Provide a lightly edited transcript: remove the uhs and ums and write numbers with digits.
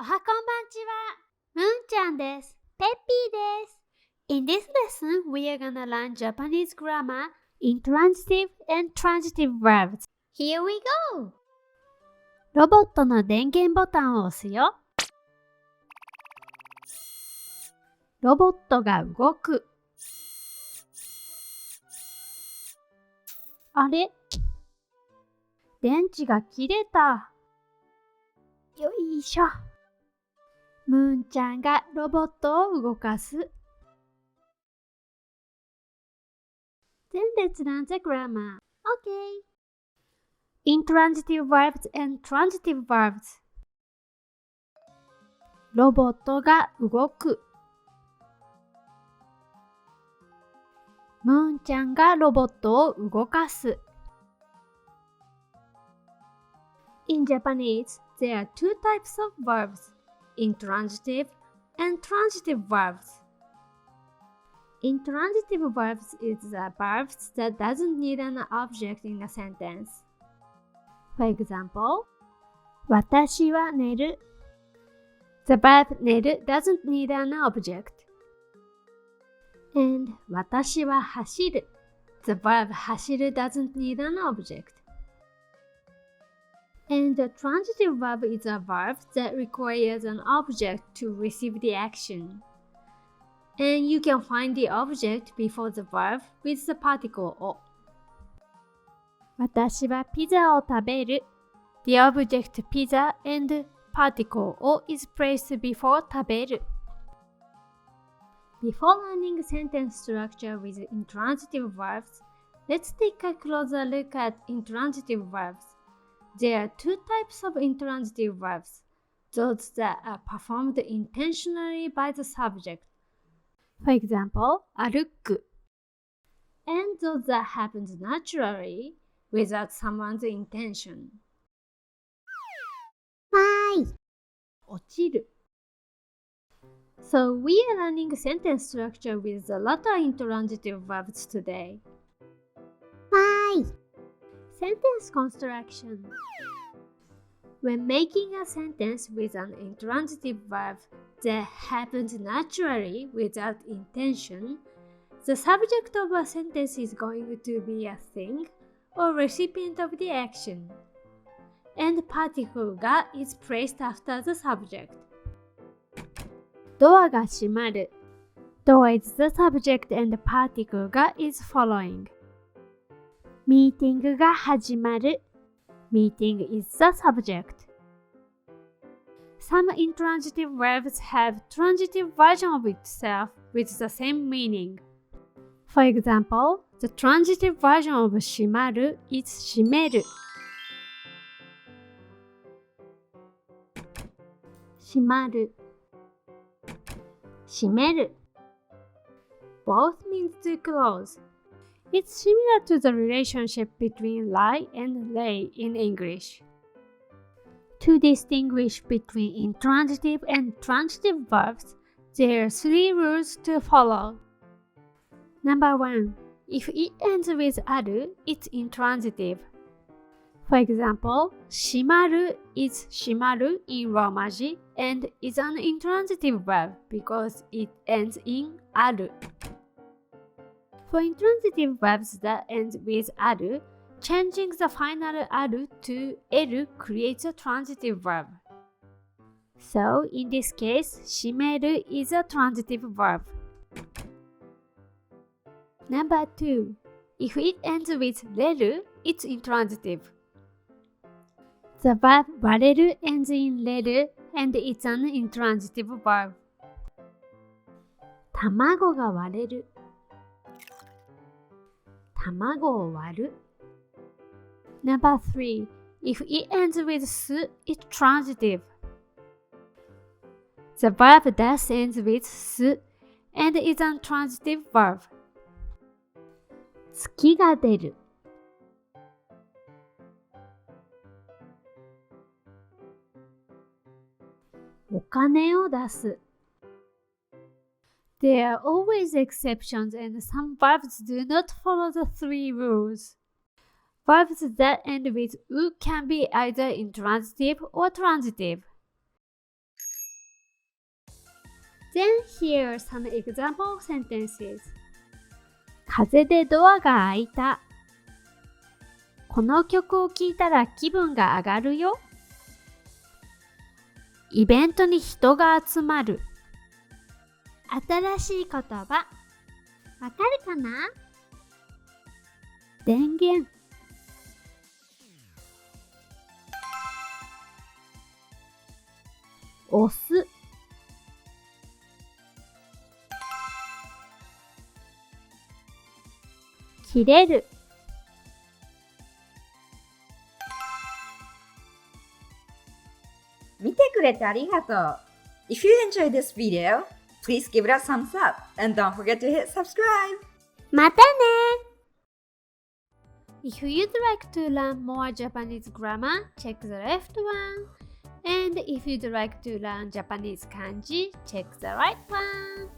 おはこんばんちは。むんちゃんです。ペッピーです。In this lesson, we are gonna learn Japanese grammar in transitive and transitive verbs. Here we go! ロボットの電源ボタンを押すよ。ロボットが動く。あれ？電池が切れた。よいしょ。ムーンちゃんがロボットを動かす。Then let's learn the grammar. Okay. Intransitive verbs and transitive verbs. ロボットが動く。ムーンちゃんがロボットを動かす。In Japanese, there are two types of verbs, intransitive and transitive verbs. Intransitive verbs is the verbs that doesn't need an object in a sentence. For example, 私は寝る。The verb 寝る doesn't need an object. And 私は走る。The verb 走る doesn't need an object. And the transitive verb is a verb that requires an object to receive the action. And you can find the object before the verb with the particle を。私はピザを食べる。The object pizza and particle を is placed before 食べる。Before learning sentence structure with intransitive verbs, let's take a closer look at intransitive verbs. There are two types of intransitive verbs, those that are performed intentionally by the subject. For example, 歩く and those that happen naturally without someone's intention. はい。落ちる So we are learning sentence structure with a lot of intransitive verbs today. はい。Sentence construction. When making a sentence with an intransitive verb that happens naturally without intention, the subject of a sentence is going to be a thing or recipient of the action, and particle が is placed after the subject. ドアが閉まる Door is the subject and particle が is following. ミーティングが始まる Meeting is the subject. Some intransitive verbs have transitive version of itself with the same meaning. For example, the transitive version of 閉まる is 閉める。閉まる。閉める。Both means to close. It's similar to the relationship between lie and lay in English. To distinguish between intransitive and transitive verbs, there are three rules to follow. Number 1. If it ends with ある, it's intransitive. For example, 閉まる is 閉まる in Romaji and is an intransitive verb because it ends in ある. For intransitive verbs that end with ある, changing the final ある to る creates a transitive verb. So, in this case, 閉める is a transitive verb. Number 2. If it ends with れる, it's intransitive. The verb 割れる ends in れる and it's an intransitive verb. 卵が割れる卵を割る Number 3. If it ends with す, it's transitive. The verb thus ends with す and is a transitive verb. 月が出るお金を出す There are always exceptions and some verbs do not follow the three rules. Verbs that end with う can be either intransitive or transitive. Then here are some example sentences. 風でドアが開いた。この曲を聴いたら気分が上がるよ。イベントに人が集まる。新しい言葉。わかるかな？電源。押す。切れる。見てくれてありがとう。If you enjoyed this video, please give it a thumbs up and don't forget to hit subscribe. またね! If you'd like to learn more Japanese grammar, check the left one. And if you'd like to learn Japanese kanji, check the right one.